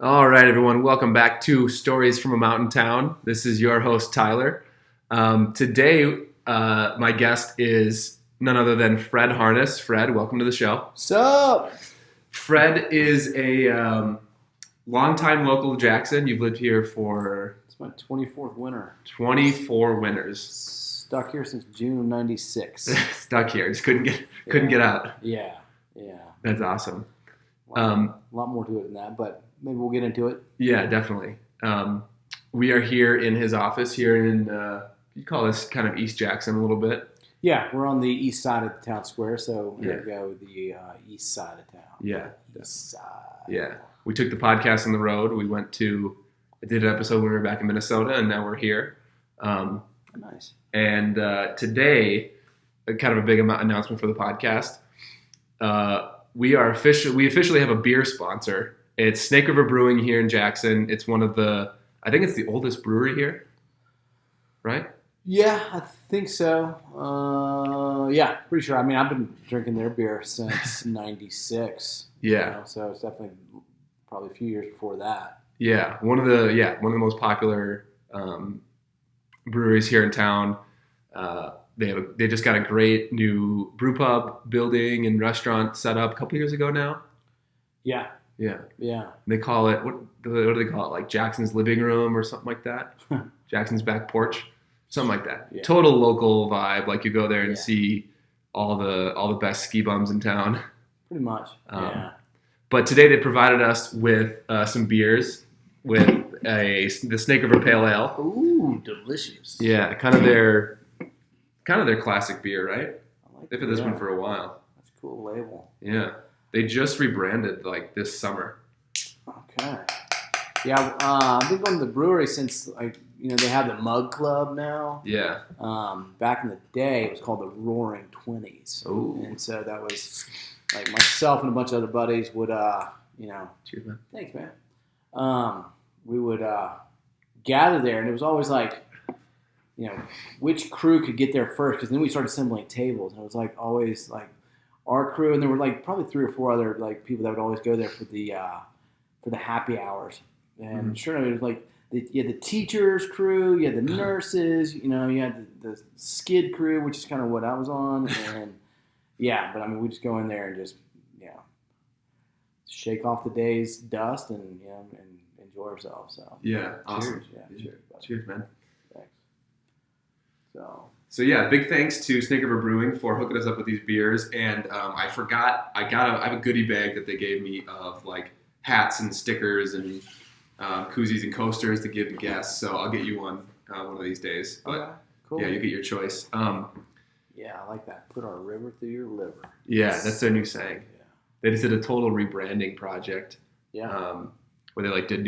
All right, everyone. Welcome back to Stories from a Mountain Town. This is your host, Tyler. Today, my guest is none other than Fred Harness. Fred, welcome to the show. Sup? Fred is a longtime local of Jackson. You've lived here for... It's my 24th winter. 24 winters. Stuck here since June of '96. Stuck here. Just couldn't get out. Yeah. That's awesome. A lot more to it than that, but maybe we'll get into it. Yeah, definitely. We are here in his office here in, you call this kind of East Jackson a little bit. Yeah, we're on the east side of the town square, so here we go, the east side of town. Yeah. East side. Yeah. We took the podcast on the road. I did an episode when we were back in Minnesota, and now we're here. Nice. And today, kind of a big announcement for the podcast. We officially have a beer sponsor. It's Snake River Brewing here in Jackson. It's I think it's the oldest brewery here, right? Yeah, I think so. Yeah, pretty sure. I mean, I've been drinking their beer since '96. Yeah. So it's definitely probably a few years before that. Yeah, one of the most popular breweries here in town. They just got a great new brew pub building and restaurant set up a couple years ago now. Yeah. They call it what do they call it? Like Jackson's living room or something like that. Jackson's back porch, something like that. Yeah. Total local vibe. Like you go there and see all the best ski bums in town. Pretty much. But today they provided us with some beers with the Snake River Pale Ale. Ooh, delicious. Yeah, kind of their classic beer, right? I like They've had this one for a while. That's a cool label. Yeah. They just rebranded like this summer. Okay. Yeah, I've been going to the brewery since they have the Mug Club now. Yeah. Back in the day, it was called the Roaring Twenties. Ooh. And so that was like myself and a bunch of other buddies would Cheers, man. Thanks, man. We would gather there, and it was always like, which crew could get there first, because then we started assembling tables, and it was like always like our crew, and there were like probably 3 or 4 other like people that would always go there for the happy hours. And sure enough, it was like you had the teachers crew, you had the nurses, you had the skid crew, which is kind of what I was on, and but I mean we just go in there and just shake off the day's dust and and enjoy ourselves. So awesome. Cheers, man. Thanks. So yeah, big thanks to Snake River Brewing for hooking us up with these beers. And I forgot, I have a goodie bag that they gave me of like hats and stickers and koozies and coasters to give to guests. So I'll get you one of these days. But okay, cool. Yeah, you get your choice. Yeah, I like that. Put our river through your liver. Yeah, that's their new saying. Yeah. They just did a total rebranding project. Yeah. Where they like did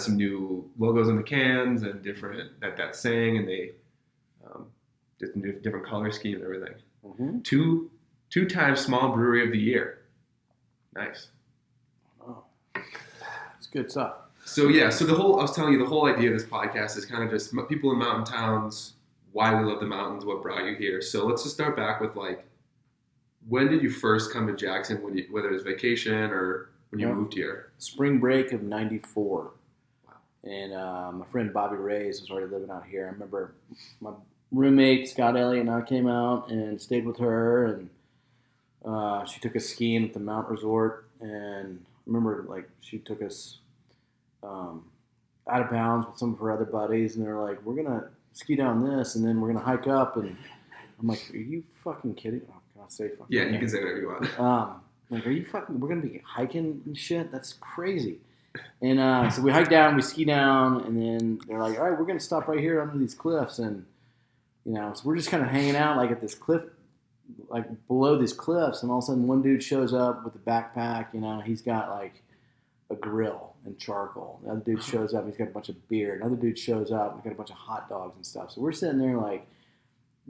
some new logos on the cans and different that saying, and they did different color scheme and everything. Mm-hmm. Two times small brewery of the year. Nice. Oh, it's good stuff. So I was telling you, the whole idea of this podcast is kind of just people in mountain towns, why we love the mountains, what brought you here. So let's just start back with like, when did you first come to Jackson? Whether it was vacation or when you moved here? Spring break of '94. Wow. And my friend Bobby Reyes was already living out here. I remember my roommate Scott Elliott and I came out and stayed with her, and she took us skiing at the Mount Resort. And I remember like she took us out of bounds with some of her other buddies, and they're like, "We're gonna ski down this, and then we're gonna hike up." And I'm like, "Are you fucking kidding?" Oh, can I say fucking? Yeah, you can say whatever you want. Like, are you fucking? We're gonna be hiking and shit. That's crazy. And so we hike down, we ski down, and then they're like, "All right, we're gonna stop right here under these cliffs." And so we're just kind of hanging out like at this cliff, like below these cliffs, and all of a sudden one dude shows up with a backpack. He's got like a grill and charcoal. Another dude shows up, he's got a bunch of beer. Another dude shows up, he's got a bunch of hot dogs and stuff. So we're sitting there like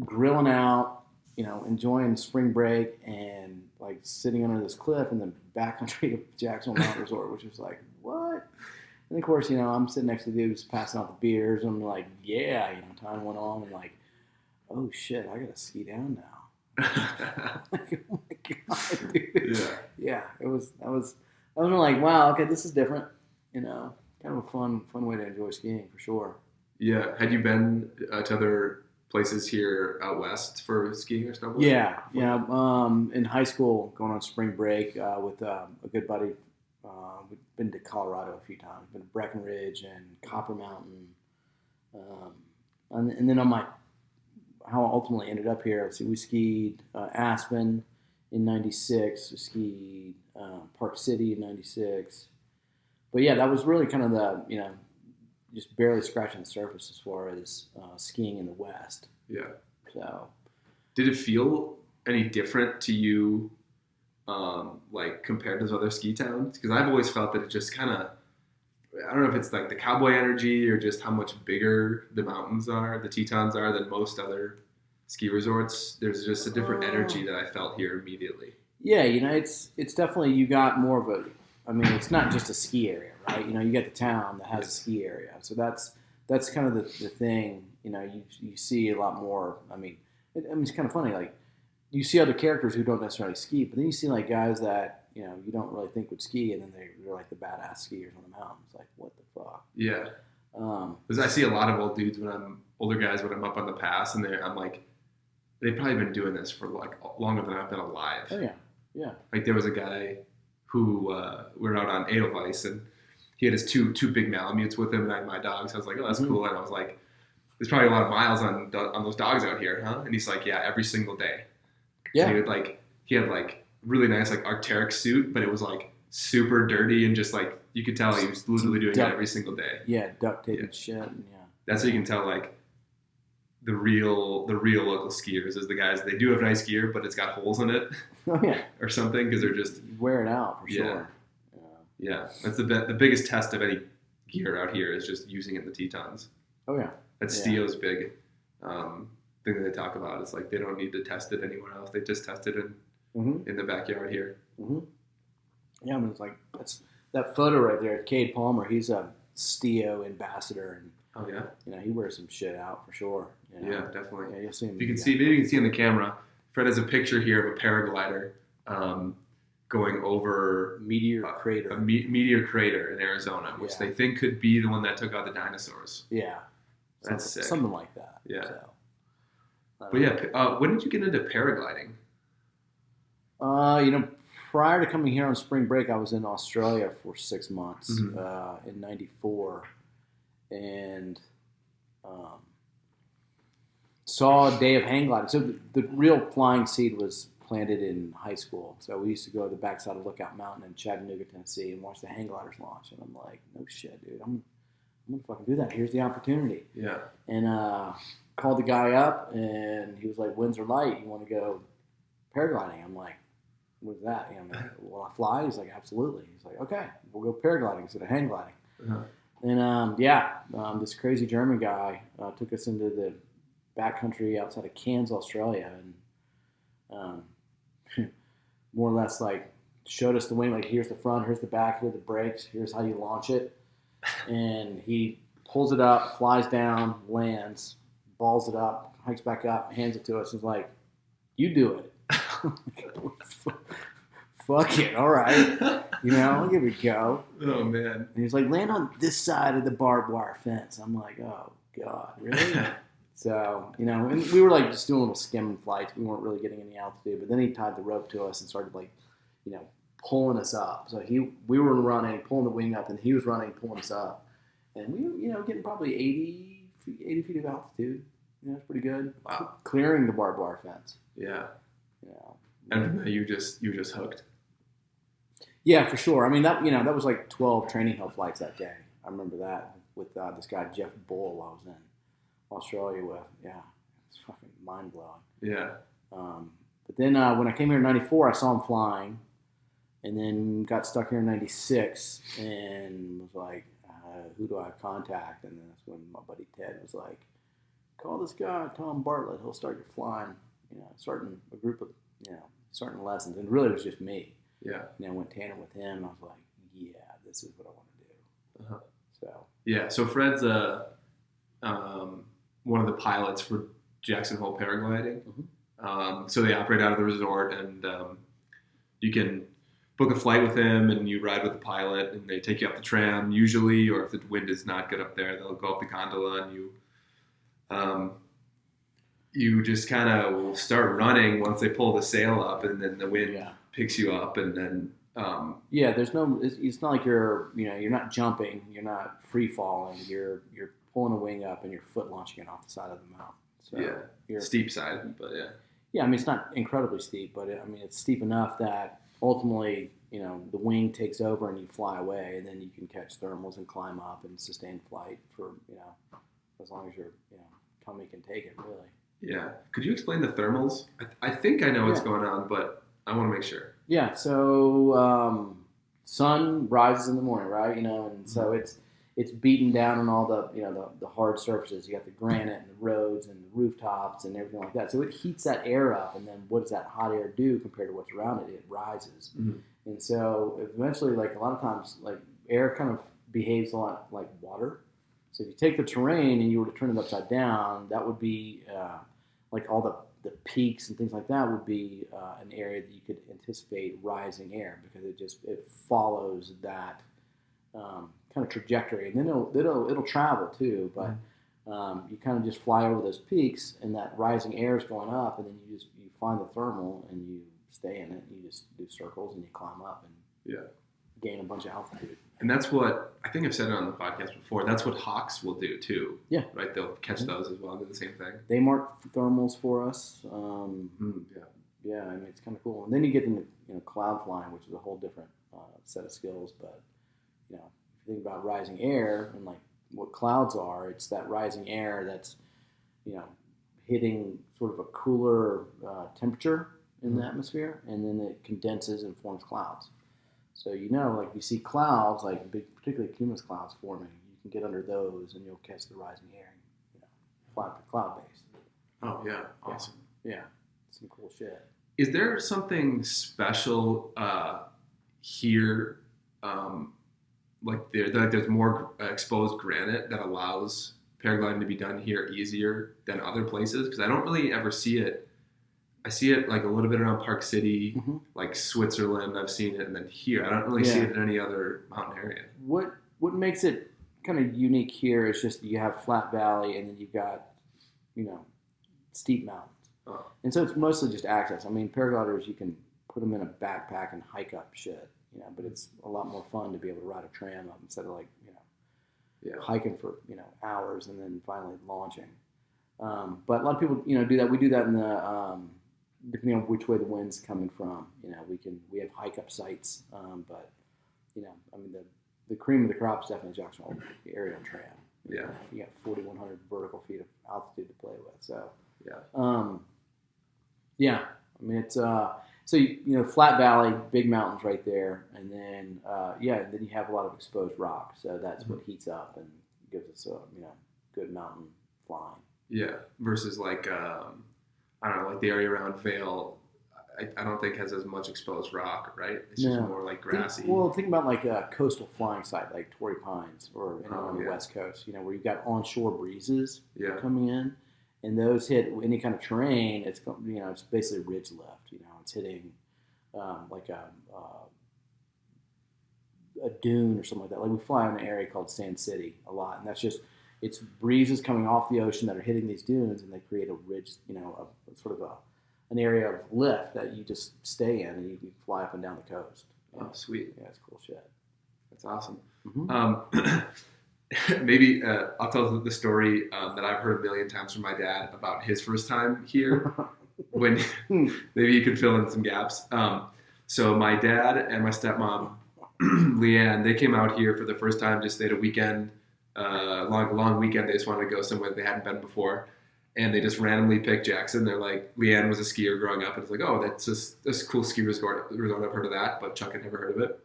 grilling out, enjoying spring break and like sitting under this cliff in the backcountry of Jackson Mountain Resort, which is like, what? And of course, I'm sitting next to the dudes passing out the beers, and I'm like, yeah, time went on, and like, oh shit, I gotta ski down now. Like, oh my god, dude. Yeah. Yeah, that was I was like, wow, okay, this is different. Kind of a fun way to enjoy skiing for sure. Yeah. Had you been to other places here out west for skiing or snowboarding? Yeah, yeah. In high school, going on spring break with a good buddy, we've been to Colorado a few times. Been to Breckenridge and Copper Mountain, um, and then on how I ultimately ended up here. Let's see, we skied Aspen in '96. We skied Park City in '96. But yeah, that was really kind of just barely scratching the surface as far as skiing in the West. Yeah. So, Did it feel any different to you, like compared to those other ski towns? Because I've always felt that it just kind of, I don't know if it's like the cowboy energy or just how much bigger the mountains are, the Tetons are than most other ski resorts. There's just a different energy that I felt here immediately. yeah, it's definitely you got more of a. I mean, it's not just a ski area, right? You got the town that has a ski area, so that's kind of the thing. You see a lot more. I mean, it's kind of funny. Like you see other characters who don't necessarily ski, but then you see like guys that you don't really think would ski, and then they're like the badass skiers on the mountains. Like what the fuck? Yeah. Because I see a lot of older guys when I'm up on the pass, and I'm like, they've probably been doing this for like longer than I've been alive. Oh yeah, yeah. Like there was a guy who we were out on Edelweiss, and he had his two big Malamutes with him, and I had my dogs. I was like, oh, that's cool. And I was like, there's probably a lot of miles on those dogs out here, huh? And he's like, yeah, every single day. Yeah. And he had like really nice like Arc'teryx suit, but it was like super dirty and just like you could tell he was literally doing it every single day. Yeah, duct tape and shit. And that's how you can tell like the real local skiers is the guys. They do have nice gear, but it's got holes in it. Oh yeah, or something because they're just wear it out for sure. Yeah, that's the biggest test of any gear out here is just using it in the Tetons. Oh yeah, that's Steo's big thing that they talk about. It's like they don't need to test it anywhere else. They just test it in the backyard here. Mm-hmm. Yeah, I mean it's like that photo right there. Cade Palmer, he's a Steo ambassador, and oh yeah, he wears some shit out for sure. Yeah, definitely. Yeah, you'll see him. Maybe you can see on the camera. Fred has a picture here of a paraglider going over Meteor Crater. A meteor crater in Arizona, which they think could be the one that took out the dinosaurs. Yeah. That's sick. Something like that. Yeah. So, but yeah, when did you get into paragliding? Prior to coming here on spring break, I was in Australia for 6 months in '94. And saw a day of hang gliding. So the real flying seed was planted in high school. So we used to go to the backside of Lookout Mountain in Chattanooga, Tennessee, and watch the hang gliders launch. And I'm like, no shit, dude. I'm gonna fucking do that. Here's the opportunity. Yeah. And called the guy up, and he was like, winds are light. You want to go paragliding? I'm like, what's that? Will I fly? He's like, absolutely. He's like, okay, we'll go paragliding instead of hang gliding. Uh-huh. And this crazy German guy took us into the backcountry outside of Cairns, Australia, and more or less like showed us the wing. Like, here's the front, here's the back, here are the brakes, here's how you launch it. And he pulls it up, flies down, lands, balls it up, hikes back up, hands it to us, and is like, "You do it." Fuck it, all right. I'll give it a go. Oh, man. And he's like, land on this side of the barbed wire fence. I'm like, oh, God, really? So, and we were like just doing little skimming flights. We weren't really getting any altitude. But then he tied the rope to us and started pulling us up. So we were running, pulling the wing up, and he was running, pulling us up. And we were, getting probably 80 feet of altitude. It's pretty good. Wow. Clearing the barbed wire fence. Yeah. And you just hooked. Yeah, for sure. I mean, that was like 12 training hill flights that day. I remember that with this guy, Jeff Bull, I was in Australia with. Yeah, it's fucking mind-blowing. Yeah. But then when I came here in '94, I saw him flying, and then got stuck here in '96 and was like, who do I contact? And then that's when my buddy Ted was like, call this guy, Tom Bartlett. He'll start you flying, starting a group of, starting lessons. And really it was just me. Yeah. And I went tandem with him, and I was like, yeah, this is what I want to do. Uh-huh. So. Yeah, so Fred's one of the pilots for Jackson Hole Paragliding. Mm-hmm. So they operate out of the resort, and you can book a flight with him, and you ride with the pilot, and they take you up the tram usually, or if the wind is not good up there, they'll go up the gondola, and you just kind of start running once they pull the sail up, and then the wind picks you up, and then there's no. It's not like you're not jumping, you're not free falling, you're pulling a wing up and your foot launching it off the side of the mount. So you're steep side, but yeah. I mean, it's not incredibly steep, but it's steep enough that ultimately, the wing takes over and you fly away, and then you can catch thermals and climb up and sustain flight for as long as your tummy can take it, really. Yeah. Could you explain the thermals? I think I know what's going on, but I want to make sure. Yeah. So sun rises in the morning, right? And so it's beaten down on all the the hard surfaces. You got the granite and the roads and the rooftops and everything like that. So it heats that air up, and then what does that hot air do compared to what's around it? It rises, and so eventually, like a lot of times, like air kind of behaves a lot like water. So if you take the terrain and you were to turn it upside down, that would be like all the peaks and things like that would be an area that you could anticipate rising air, because it follows that kind of trajectory, and then it'll travel too. But you kind of just fly over those peaks, and that rising air is going up, and then you find the thermal and you stay in it. And you just do circles and you climb up and gain a bunch of altitude. And that's what I think I've said it on the podcast before. That's what hawks will do too. Yeah. Right. They'll catch those as well. Do the same thing. They mark thermals for us. Yeah. I mean, it's kind of cool. And then you get into cloud flying, which is a whole different set of skills. But if you think about rising air and like what clouds are, it's that rising air that's hitting sort of a cooler temperature in the atmosphere, and then it condenses and forms clouds. So like you see clouds, like particularly cumulus clouds forming, you can get under those and you'll catch the rising air, fly cloud based. Oh yeah, awesome. Yeah, some cool shit. Is there something special here, like there's more exposed granite that allows paragliding to be done here easier than other places? Because I don't really ever see it. I see it like a little bit around Park City, like Switzerland. I've seen it, and then here I don't really see it in any other mountain area. What makes it kind of unique here is just you have flat valley, and then you've got steep mountains, and so it's mostly just access. I mean, paragliders, you can put them in a backpack and hike up shit, but it's a lot more fun to be able to ride a tram up instead of like hiking for hours and then finally launching. But a lot of people do that. We do that in the depending on which way the wind's coming from. We have hike up sites, but I mean the cream of the crop is definitely Jackson Hole aerial tram. Yeah, you got 4,100 vertical feet of altitude to play with. So I mean it's so flat valley, big mountains right there, and then then you have a lot of exposed rock. So that's what heats up and gives us good mountain flying. Yeah, versus like I don't know, like the area around Vail, I don't think has as much exposed rock, right? It's just more like grassy. Think about like a coastal flying site like Torrey Pines or on the West Coast, where you've got onshore breezes coming in, and those hit any kind of terrain. It's it's basically ridge lift. It's hitting like a dune or something like that. Like we fly in an area called Sand City a lot, and that's just it's breezes coming off the ocean that are hitting these dunes, and they create a ridge, an area of lift that you just stay in, and you can fly up and down the coast. Oh, sweet. Yeah, it's cool shit. That's awesome. Maybe I'll tell the story that I've heard a million times from my dad about his first time here. When maybe you could fill in some gaps. So my dad and my stepmom, Leanne, they came out here for the first time, just stayed a weekend. Long weekend. They just wanted to go somewhere they hadn't been before, and they just randomly picked Jackson. They're like, Leanne was a skier growing up, and it's like, oh, that's just this cool ski resort. I've heard of that, but Chuck had never heard of it.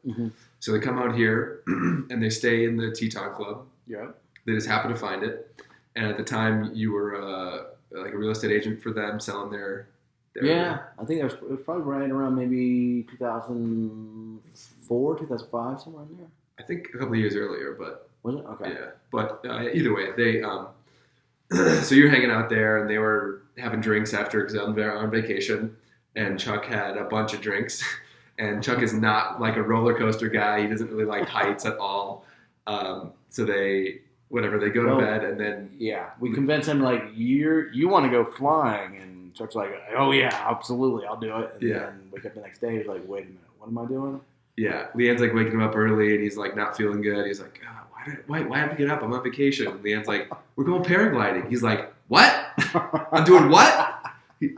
So they come out here and they stay in the Teton Club. Yeah. They just happen to find it, and at the time you were like a real estate agent for them, selling their I think it was probably right around maybe 2004, 2005, somewhere in there. I think a couple of years earlier, but. Was it? Okay. Yeah, but either way, they so you're hanging out there, and they were having drinks after because they're on vacation, and Chuck had a bunch of drinks, And Chuck is not like a roller coaster guy. He doesn't really like heights at all. So they go to bed, and then we convince him like you want to go flying, and Chuck's like, oh yeah, absolutely, I'll do it. And then wake up the next day, he's like, wait a minute, what am I doing? Yeah, Leanne's like waking him up early, and he's like not feeling good. He's like, why have to get up? I'm on vacation. And Leanne's like, we're going paragliding. He's like, what? I'm doing what?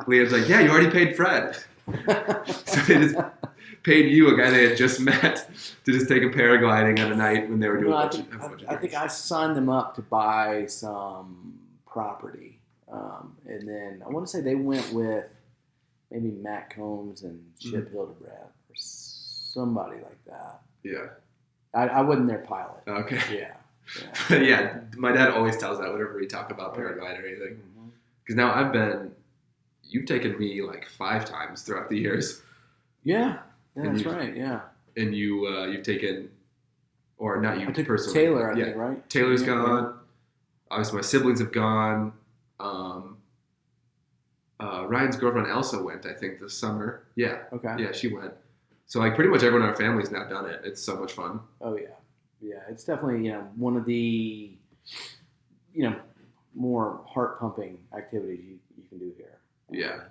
Leanne's like, yeah, you already paid Fred. So they just paid you, a guy they had just met, to just take a paragliding on a night when they were doing I think I signed them up to buy some property. And then I want to say they went with maybe Matt Combs and Chip Hildebrand or somebody like that. Yeah. I wasn't their pilot. Okay. Yeah. But yeah, my dad always tells that whenever we talk about paragliding or anything. Because now you've taken me like 5 times throughout the years. Yeah, that's right. Yeah. And you've taken, or not you personally. Taylor, I think, right? Taylor's gone. Obviously, my siblings have gone. Ryan's girlfriend Elsa went, I think, this summer. Yeah. Okay. Yeah, she went. So like pretty much everyone in our family's now done it. It's so much fun. Oh yeah, yeah. It's definitely one of the more heart pumping activities you can do here. Yeah.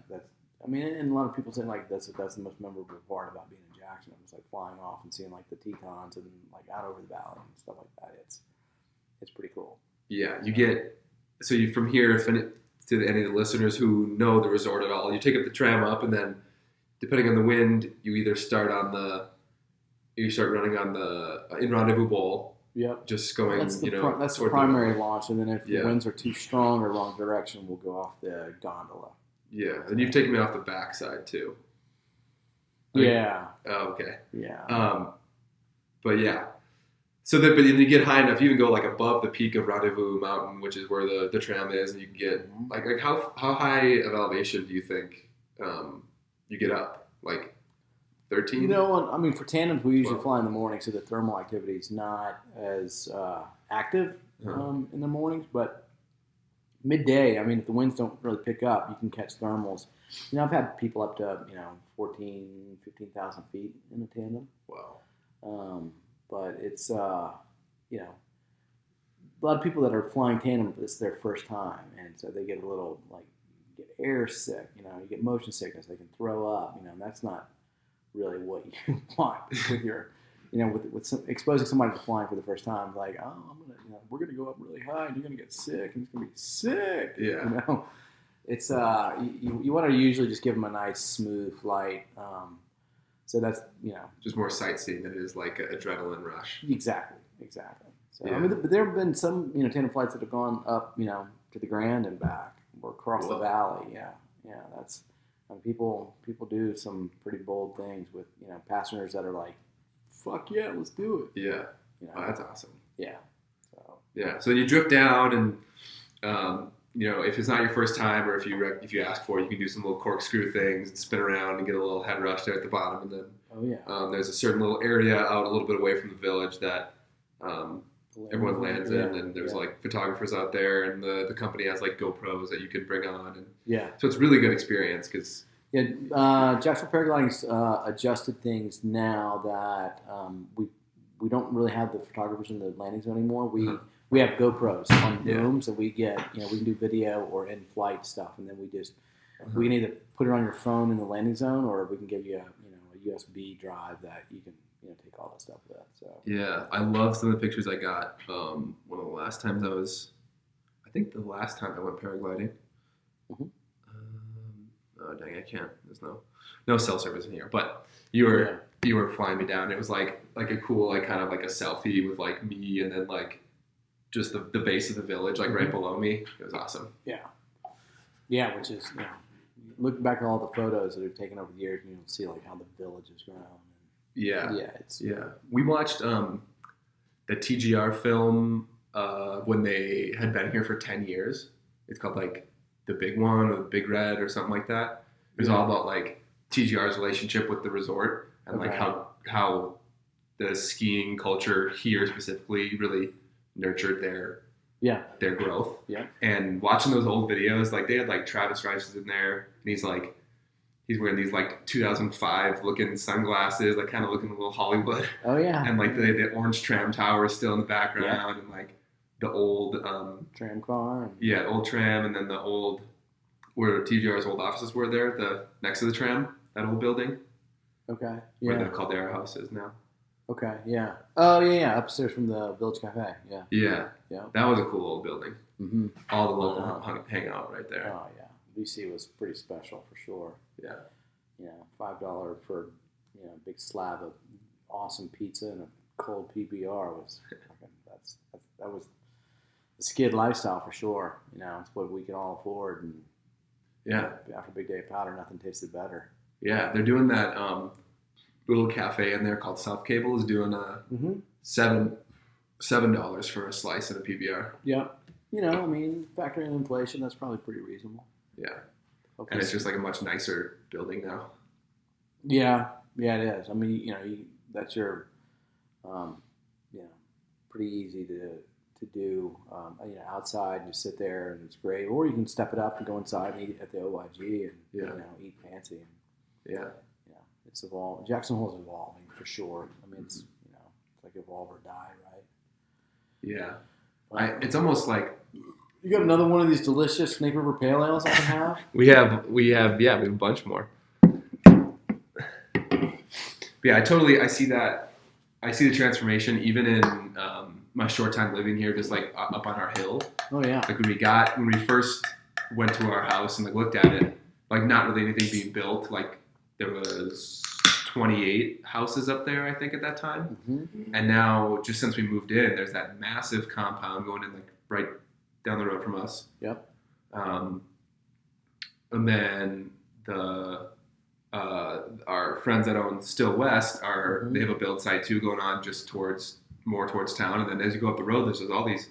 And a lot of people say like that's the most memorable part about being in Jackson. It's like flying off and seeing like the Tetons and like out over the valley and stuff like that. It's pretty cool. Yeah, you from here to any of the listeners who know the resort at all, you take up the tram up, and then depending on the wind, you either start running on the in Rendezvous Bowl. Yep. Just going, that's the primary launch, and then if the winds are too strong or wrong direction, we'll go off the gondola. Yeah, and you've taken me off the backside too. Yeah. Oh, okay. Yeah. But yeah. So that, but you get high enough, you can go like above the peak of Rendezvous Mountain, which is where the tram is, and you can get like how high of elevation do you think you get up? Like 13? You know, I mean, for tandems, we usually fly in the morning, so the thermal activity is not as active in the mornings. But midday, I mean, if the winds don't really pick up, you can catch thermals. I've had people up to 14,000, 15,000 feet in a tandem. Wow. But it's a lot of people that are flying tandem, it's their first time, and so they get a little get air sick. You get motion sickness. They can throw up. And that's not really what you want with your, exposing somebody to flying for the first time. Like, oh, we're gonna go up really high, and you're gonna get sick, and it's gonna be sick. Yeah. It's you want to usually just give them a nice smooth flight. So that's just more sightseeing than it is like an adrenaline rush. Exactly. So I mean, but there have been some tandem flights that have gone up to the Grand and back or across the valley. Yeah. That's people do some pretty bold things with passengers that are like, fuck yeah, let's do it. Yeah. Oh, that's awesome. Yeah. So you drift down, and if it's not your first time, or if you ask for it, you can do some little corkscrew things and spin around and get a little head rush there at the bottom. And then there's a certain little area out a little bit away from the village that everyone lands in, and there's like photographers out there, and the company has like GoPros that you can bring on. And so it's a really good experience because Jackson Paragliding's adjusted things now that we don't really have the photographers in the landing zone anymore. We have GoPros on boom, so we get we can do video or in-flight stuff, and then we can either put it on your phone in the landing zone, or we can give you a USB drive that you can take all that stuff with. So yeah, I love some of the pictures I got. One of the last times I think the last time I went paragliding. Mm-hmm. Oh dang, I can't. There's no cell service in here, but you were flying me down. It was like a cool kind of like a selfie with like me, and then like just the base of the village right below me. It was awesome. Yeah, which is look back at all the photos that are taken over the years, and you'll see like how the village has grown. We watched the TGR film when they had been here for 10 years. It's called like The Big One or The Big Red or something like that. It was all about like TGR's relationship with the resort and like how the skiing culture here specifically really nurtured their growth. Yeah. And watching those old videos, like they had like Travis Rice was in there, and he's like He's wearing these like 2005 looking sunglasses, like kind of looking a little Hollywood. Oh yeah. And like the orange tram tower is still in the background, and like the old tram car. Yeah, old tram, and then the old where TGR's old offices were there, the next to the tram, that old building. Okay. Where the Caldera House is now. Okay. Yeah. Oh yeah. Upstairs from the Village Cafe. Yeah. Yeah. Yeah. That was a cool old building. Mm-hmm. All the local hang out right there. Oh yeah. VC was pretty special for sure. Yeah. $5 for big slab of awesome pizza and a cold PBR was that was the skid lifestyle for sure. It's what we can all afford, and after a big day of powder, nothing tasted better. Yeah, they're doing that little cafe in there called South Cable is doing $7 for a slice of a PBR. Yeah, factoring in inflation, that's probably pretty reasonable. Yeah. And it's just like a much nicer building now. Yeah, it is. I mean, that's your, pretty easy to do. Outside, you sit there and it's great. Or you can step it up and go inside and eat at the OYG and eat fancy. Yeah, it's evolved. Jackson Hole's evolving for sure. I mean, it's like evolve or die, right? Yeah, it's almost like. You got another one of these delicious Snake River Pale Ales I can have? We have a bunch more. Yeah, I see that. I see the transformation even in my short time living here, just like up on our hill. Oh yeah. Like when we first went to our house and like looked at it, like not really anything being built. Like there was 28 houses up there, I think, at that time. Mm-hmm. And now, just since we moved in, there's that massive compound going in like right down the road from us. Yep. And then our friends that own Still West they have a build site too going on just more towards town. And then as you go up the road, there's all these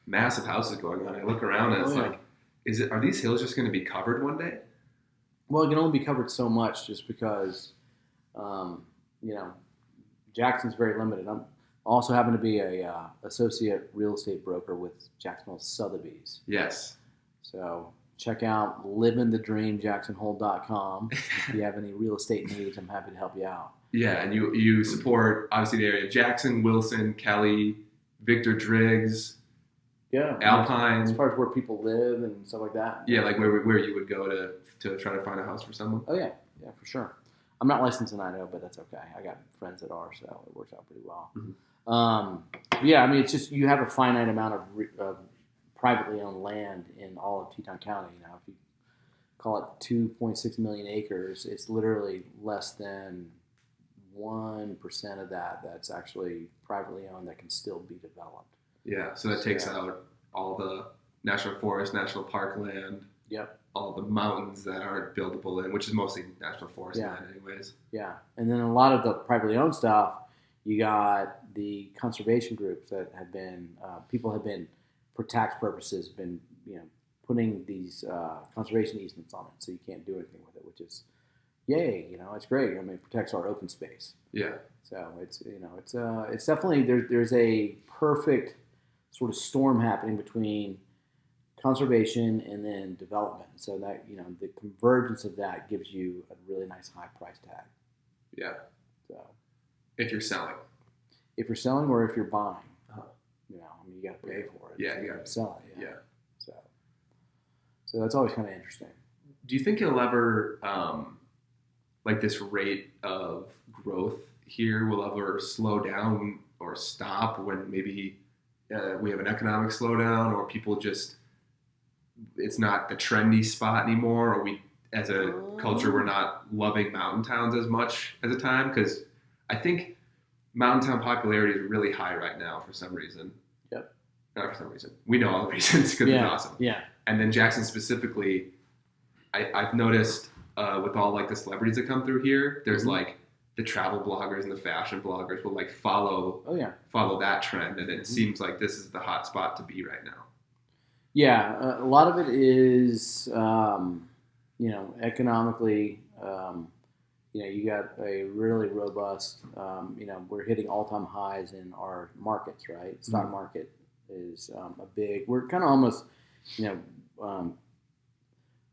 massive houses going on. I look around and it's like, are these hills just going to be covered one day? Well, it can only be covered so much just because, Jackson's very limited. I'm also happen to be a associate real estate broker with Jacksonville Sotheby's. Yes. So check out livingthedreamjacksonhole.com. If you have any real estate needs, I'm happy to help you out. Yeah, and you support, obviously, the area of Jackson, Wilson, Kelly, Victor Driggs, Alpine. As far as where people live and stuff like that. Yeah, like where you would go to try to find a house for someone. Oh, yeah, for sure. I'm not licensed in Idaho, but that's okay. I got friends that are, so it works out pretty well. Mm-hmm. I mean, it's just you have a finite amount of privately owned land in all of Teton County. If you call it 2.6 million acres, it's literally less than 1% of that's actually privately owned that can still be developed. Yeah, so that takes out all the national forest, national park land. Yep. All the mountains that aren't buildable in, which is mostly national forest land anyways. Yeah, and then a lot of the privately owned stuff, you got the conservation groups that have been, people have been, for tax purposes, been putting these conservation easements on it, so you can't do anything with it, which is, yay, it's great. I mean, it protects our open space. Yeah. So it's definitely there's a perfect sort of storm happening between conservation and then development. So that the convergence of that gives you a really nice high price tag. Yeah. So if you're selling or if you're buying, I mean, you got to pay for it. Yeah, you got to sell it. Yeah. So that's always kind of interesting. Do you think it'll ever like this rate of growth here will ever slow down or stop when maybe we have an economic slowdown, or people just it's not the trendy spot anymore, or we as a culture we're not loving mountain towns as much as a time? Because I think mountain town popularity is really high right now for some reason. Yep. Not for some reason. We know all the reasons because it's awesome. Yeah. And then Jackson specifically, I've noticed with all like the celebrities that come through here, there's like the travel bloggers and the fashion bloggers will like follow that trend, and it seems like this is the hot spot to be right now. Yeah, a lot of it is economically. You got a really robust. We're hitting all-time highs in our markets, right? Stock market is a big. We're kind of almost,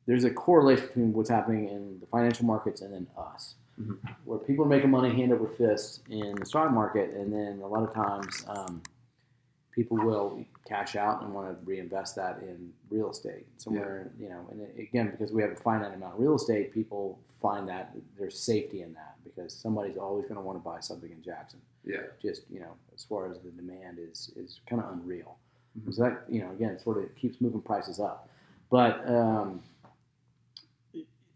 there's a correlation between what's happening in the financial markets and then us. Mm-hmm. Where people are making money hand over fist in the stock market, and then a lot of times people will cash out and want to reinvest that in real estate somewhere, and again, because we have a finite amount of real estate, people find that there's safety in that because somebody's always going to want to buy something in Jackson. Yeah. Just, as far as the demand is kind of unreal. Mm-hmm. So that, again, sort of keeps moving prices up. But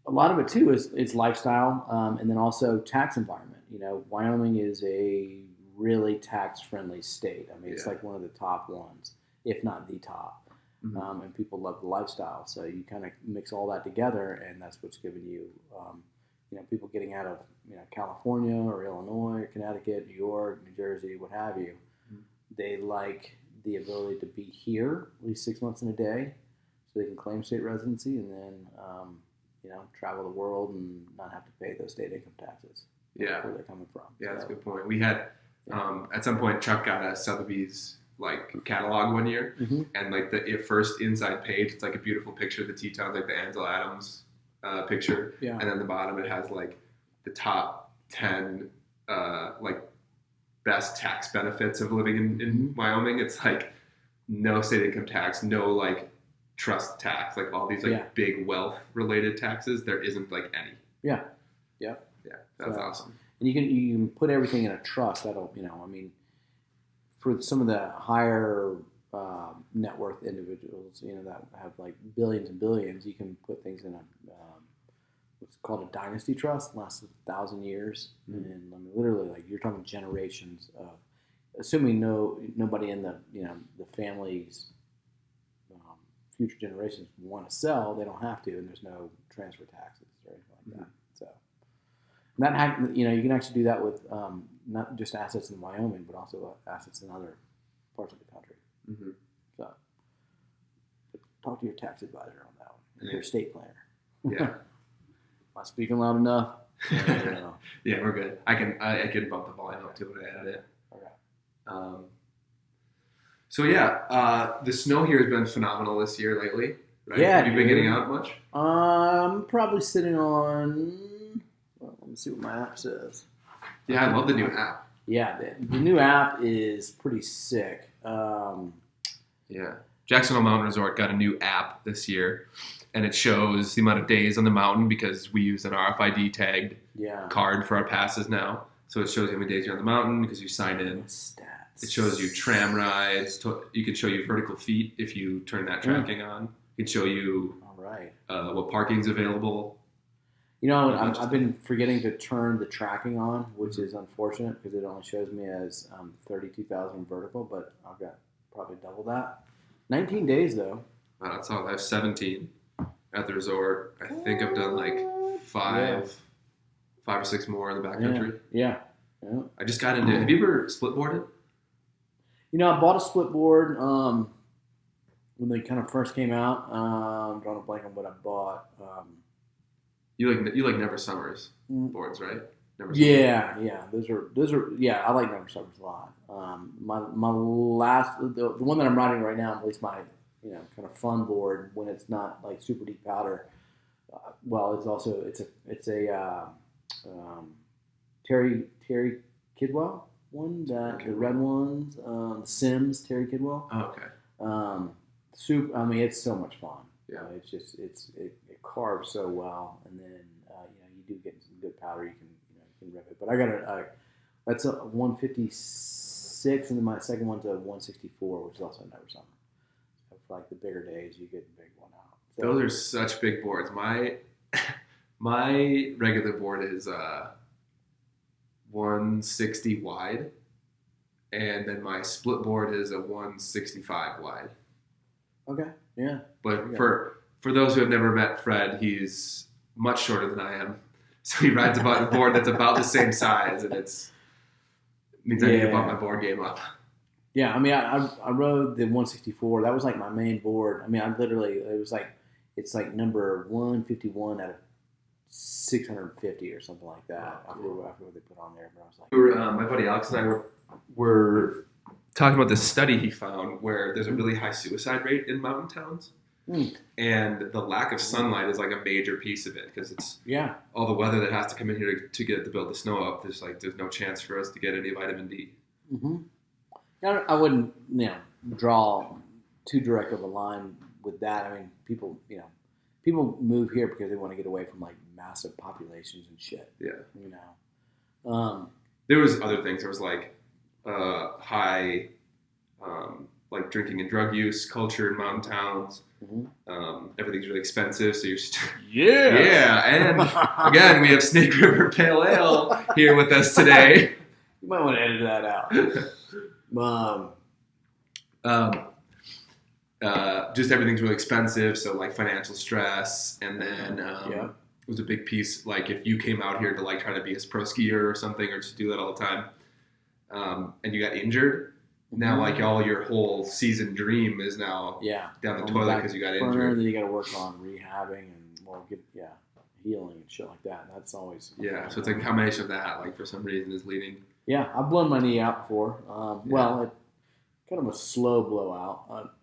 a lot of it too is lifestyle, and then also tax environment. Wyoming is a really tax-friendly state. I mean, it's like one of the top ones, if not the top. Mm-hmm. And people love the lifestyle. So you kind of mix all that together, and that's what's giving you, people getting out of California or Illinois, or Connecticut, New York, New Jersey, what have you. Mm-hmm. They like the ability to be here at least 6 months in a day, so they can claim state residency, and then travel the world and not have to pay those state income taxes. Yeah, where they're coming from. Yeah, that's a good point. We had at some point Chuck got a Sotheby's catalog one year, mm-hmm. and the first inside page, it's a beautiful picture of the Tetons, the Ansel Adams picture, and then the bottom it has the top 10 best tax benefits of living in mm-hmm. Wyoming. It's no state income tax, no trust tax, all these big wealth related taxes. There isn't any. Yeah. That's awesome. And you can put everything in a trust. That'll, for some of the higher net worth individuals, that have billions and billions, you can put things in a what's called a dynasty trust, lasts 1,000 years, mm-hmm. and literally you're talking generations of, assuming nobody in the the family's future generations want to sell, they don't have to, and there's no transfer taxes or anything like mm-hmm. that. So. That you can actually do that with not just assets in Wyoming, but also assets in other parts of the country. Mm-hmm. So, talk to your tax advisor on that one, your estate planner. Yeah. Am I speaking loud enough? Yeah, we're good. I can bump the volume up to when I edit it. Okay. So the snow here has been phenomenal this year lately. Right? Yeah. Have you been getting out much? I'm probably sitting on. Let me see what my app says. Yeah, I love the new app. Yeah, the new app is pretty sick. Yeah. Jacksonville Mountain Resort got a new app this year, and it shows the amount of days on the mountain because we use an RFID tagged card for our passes now. So it shows you how many days you're on the mountain because you sign in. Stats. It shows you tram rides. You can show you vertical feet if you turn that tracking on. It can show you what parking's available. I've been forgetting to turn the tracking on, which is unfortunate because it only shows me as 32,000 vertical, but I've got probably double that. 19 days, though. That's all. I have 17 at the resort. I think I've done 5 or 6 more in the backcountry. Yeah. I just got into. Have you ever split boarded? I bought a split board when they kind of first came out. I'm drawing a blank on what I bought. You like Never Summers boards, right? Never Summers. Yeah. Those are. Yeah, I like Never Summers a lot. My last, the one that I'm riding right now, at least my kind of fun board when it's not super deep powder. It's a Terry Kidwell one, the red ones, the Sims Terry Kidwell. Oh, okay. It's so much fun. Yeah. It carves so well, and then you do get some good powder. You can rip it. But I got that's a 156, and then my second one's a 164, which is also a Never Summer. So for the bigger days, you get the big one out. So, those are such big boards. My regular board is 160 wide, and then my split board is a 165 wide. Okay. Yeah. But for those who have never met Fred, he's much shorter than I am. So he rides about a board that's about the same size, and it means I need to bump my board game up. Yeah, I rode the 164. That was my main board. It's number 151 out of 650 or something like that. Oh, cool. After what they put on there, but I was my buddy Alex and I were talking about this study he found where there's a really high suicide rate in mountain towns. And the lack of sunlight is like a major piece of it because it's all the weather that has to come in here to get to build the snow up. There's no chance for us to get any vitamin D. I wouldn't draw too direct of a line with that. I mean, people move here because they want to get away from like massive populations and shit. Yeah. There was other things. There was like high like drinking and drug use culture in mountain towns. Everything's really expensive, so you're and again we have Snake River Pale Ale here with us today. You might want to edit that out. Just everything's really expensive, so like financial stress, and then it was a big piece. Like if you came out here to like try to be a pro skier or something, or just do that all the time, and you got injured. Now, like your whole season dream is now down the toilet because you got injured. And then you got to work on rehabbing and healing and shit like that. That's always So it's like a combination of that. Like for some reason, is leading. Yeah, I've blown my knee out before. Well, it kind of a slow blowout.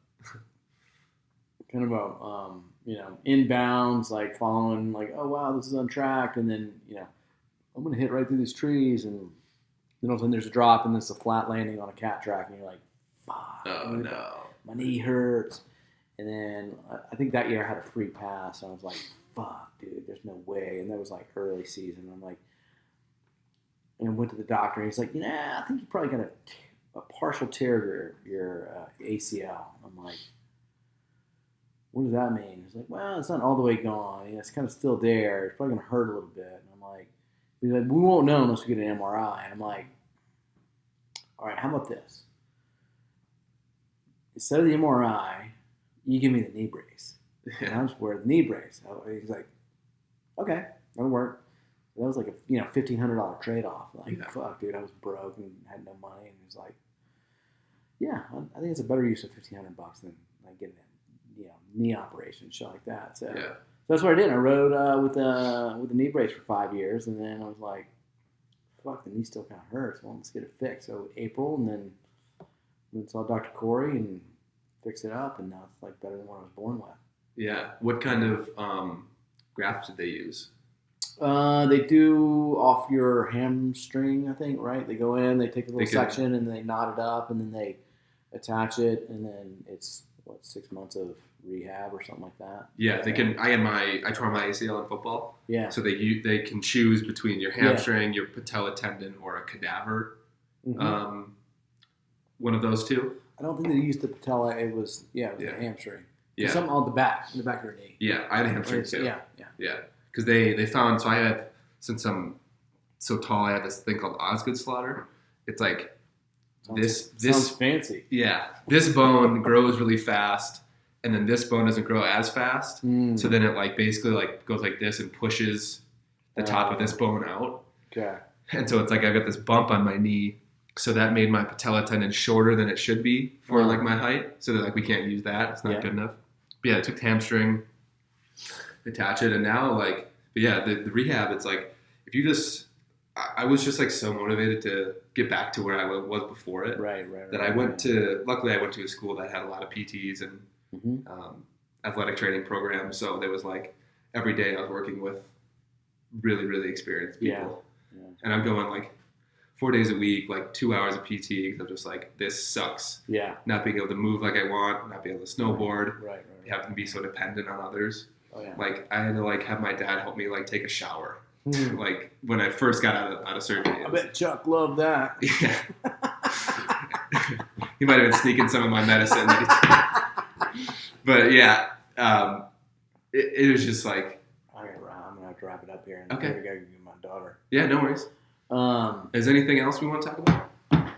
Kind of a inbounds, like following, like, oh wow, this is on track, and then I'm gonna hit right through these trees and. Then all of a sudden there's a drop and then it's a flat landing on a cat track and you're like, fuck. Oh, no. My knee hurts. And then I think that year I had a free pass. And I was like, fuck, dude, there's no way. And that was like early season. I'm like, and I went to the doctor and he's like, I think you probably got a partial tear of your ACL. I'm like, what does that mean? He's like, well, it's not all the way gone. It's kind of still there. It's probably going to hurt a little bit. And I'm like, he's like, we won't know unless we get an MRI. And I'm like, all right, how about this? Instead of the MRI, you give me the knee brace. And I just wear the knee brace. He's like, okay, that'll work. That was like a $1,500 trade-off. Like, fuck, dude, I was broke and had no money. And he was like, yeah, I think it's a better use of $1,500 than like getting a knee operation, shit like that. So. So that's what I did. I rode with a knee brace for 5 years, and then I was like, "Fuck, the knee still kind of hurts. Well, let's get it fixed." So April, and then went and saw Dr. Corey and fixed it up, and now it's like better than what I was born with. Yeah. What kind of grafts did they use? They do off your hamstring, I think. Right? They go in, they take a little section, and they knot it up, and then they attach it, and then it's 6 months of rehab or something like that. Yeah, they can. I tore my ACL in football. Yeah. So they can choose between your hamstring, your patella tendon, or a cadaver. One of those two. I don't think they used the patella. It was the hamstring. Yeah. Something on the back of your knee. Yeah, I had a hamstring too. Yeah. Because they found, so I had, since I'm so tall, I had this thing called Osgood slaughter. It's like this sounds fancy. Yeah, this bone grows really fast. And then this bone doesn't grow as fast, so then it like basically like goes like this and pushes the top of this bone out. Okay. And so it's like I got this bump on my knee, so that made my patella tendon shorter than it should be for like my height. So they're like, we can't use that; it's not good enough. But yeah, I took the hamstring, attach it, and now like, the rehab. It's like if you just, I was just like so motivated to get back to where I was before it. Right. That I went to. Luckily, I went to a school that had a lot of PTs and. Athletic training program. So there was like every day I was working with really, really experienced people. Yeah. And I'm going like 4 days a week, like 2 hours of PT because I'm just like, this sucks. Yeah. Not being able to move like I want, not being able to snowboard. Right. Having to be so dependent on others. Oh, yeah. Like I had to like have my dad help me like take a shower. Like when I first got out of surgery. I bet Chuck loved that. Yeah. He might have been sneaking some of my medicine. But yeah, it was just like. I'm gonna have to wrap it up here. And okay. I gotta get my daughter. Yeah, no worries. Is there anything else we want to talk about? I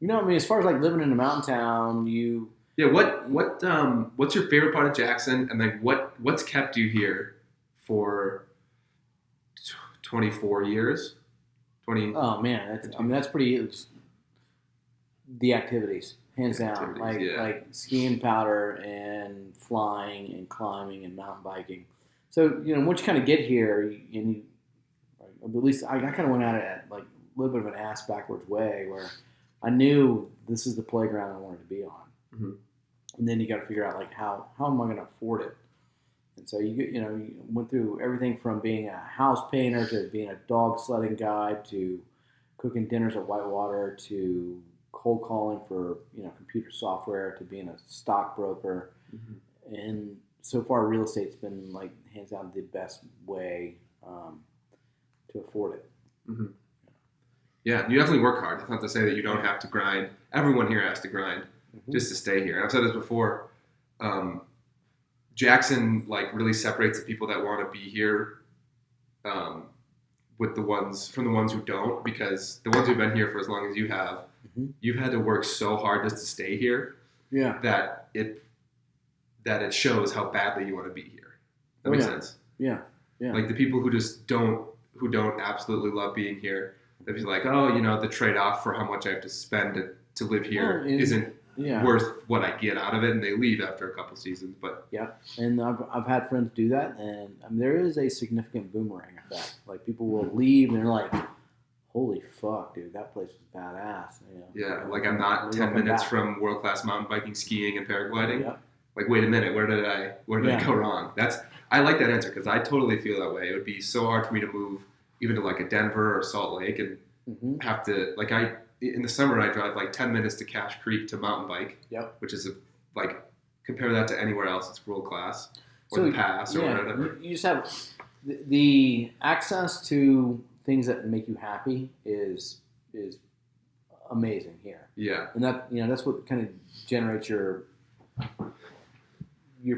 mean, as far as like living in a mountain town, Yeah, what's your favorite part of Jackson, and like what's kept you here for 24 years? 20. Oh man, that's pretty. Just the activities. Hands down, like skiing powder and flying and climbing and mountain biking. So once you kind of get here, at least I kind of went at it at like a little bit of an ass backwards way, where I knew this is the playground I wanted to be on. and then you got to figure out like how am I going to afford it? And so you went through everything from being a house painter to being a dog sledding guide to cooking dinners at Whitewater to cold calling for computer software to being a stockbroker. Mm-hmm. And so far, real estate's been like hands down the best way to afford it. Mm-hmm. Yeah, you definitely work hard. It's not to say that you don't have to grind. Everyone here has to grind just to stay here. I've said this before. Jackson like really separates the people that want to be here with the ones who don't, because the ones who've been here for as long as you have, you've had to work so hard just to stay here. Yeah. That it shows how badly you want to be here. That makes sense. Yeah. Yeah. Like the people who just don't absolutely love being here, they're just like, oh, the trade-off for how much I have to spend to live here isn't worth what I get out of it, and they leave after a couple seasons. But yeah, and I've had friends do that, and there is a significant boomerang effect. Like people will leave, and they're like, "Holy fuck, dude, that place was badass." Yeah, like I'm not 10 minutes from world-class mountain biking, skiing, and paragliding. Yep. Like, wait a minute, where did I go wrong? I like that answer because I totally feel that way. It would be so hard for me to move even to like a Denver or Salt Lake and have to in the summer I drive like 10 minutes to Cache Creek to mountain bike, which is compare that to anywhere else, it's world class, or the pass or whatever. You just have the access to things that make you happy is amazing here. Yeah, and that's what kind of generates your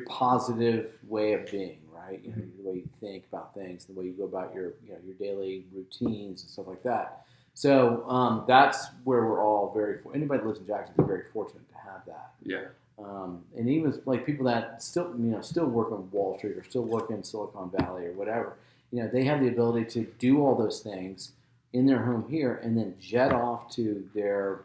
positive way of being, right? The way you think about things, the way you go about your daily routines and stuff like that. So that's where we're all anybody that lives in Jackson is very fortunate to have that. Yeah. And even like people that still work on Wall Street or still work in Silicon Valley or whatever, they have the ability to do all those things in their home here and then jet off to their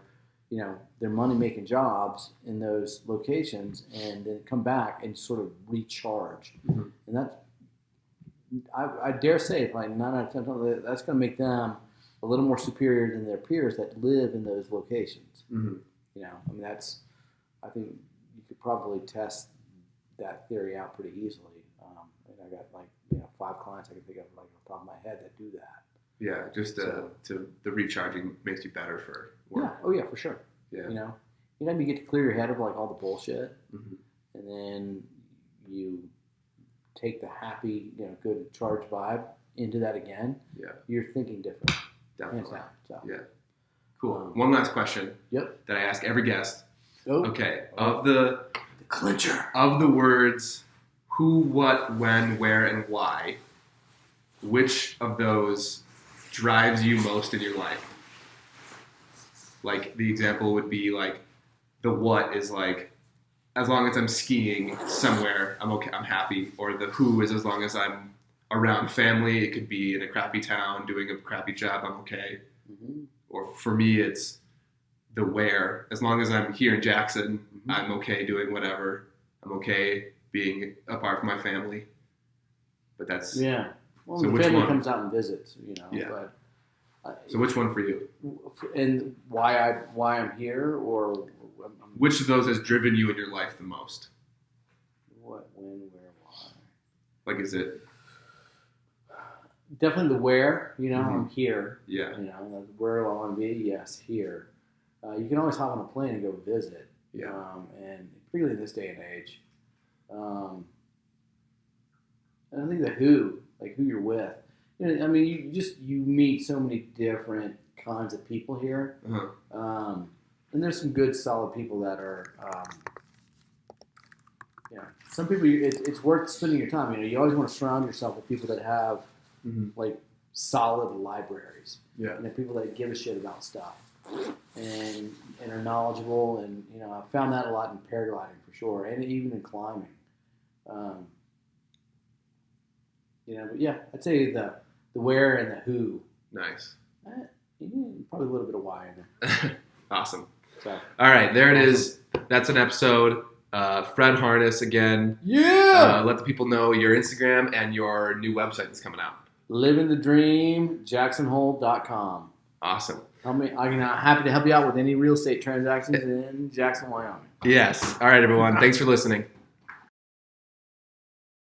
money-making jobs in those locations and then come back and sort of recharge. Mm-hmm. And that's, I dare say, like 9 out of 10 times, that's going to make them a little more superior than their peers that live in those locations. Mm-hmm. I think you could probably test that theory out pretty easily. And I got 5 clients I can think of like off the top of my head that do that. Yeah, just to the recharging makes you better for work. Yeah, oh yeah, for sure. Yeah, you get to clear your head of like all the bullshit, and then you take the happy, good charged vibe into that again. Yeah, you're thinking different. Definitely. So. Yeah. Cool. One last question. Yep. That I ask every guest. Oh. Okay. Of the clincher of the words who, what, when, where, and why, which of those drives you most in your life? Like the example would be like the what is like as long as I'm skiing somewhere I'm okay, I'm happy. Or the who is as long as I'm around family. It could be in a crappy town doing a crappy job, I'm okay. Mm-hmm. Or for me it's the where. As long as I'm here in Jackson, I'm okay doing whatever. I'm okay being apart from my family. But that's well, so the family comes out and visits, Yeah. But so which one for you? And why I'm here, or which of those has driven you in your life the most? What, when, where, why? Like, is it definitely the where? I'm here. Yeah. Where do I want to be? Yes, here. You can always hop on a plane and go visit. Yeah. And particularly in this day and age. And I think the who, like who you're with. You meet so many different kinds of people here. And there's some good, solid people that are, some people, it's worth spending your time. You always want to surround yourself with people that have, like, solid libraries. Yeah. People that give a shit about stuff and are knowledgeable. And, I found that a lot in paragliding for sure, and even in climbing. But yeah, I'd say the where and the who. Nice. Probably a little bit of why in there. Awesome. So, all right, there it is. That's an episode. Fred Harness again. Yeah. Let the people know your Instagram and your new website that's coming out. Living the Dream, JacksonHole.com. Awesome. I'm happy to help you out with any real estate transactions in Jackson, Wyoming. Yes. All right, everyone. Thanks for listening.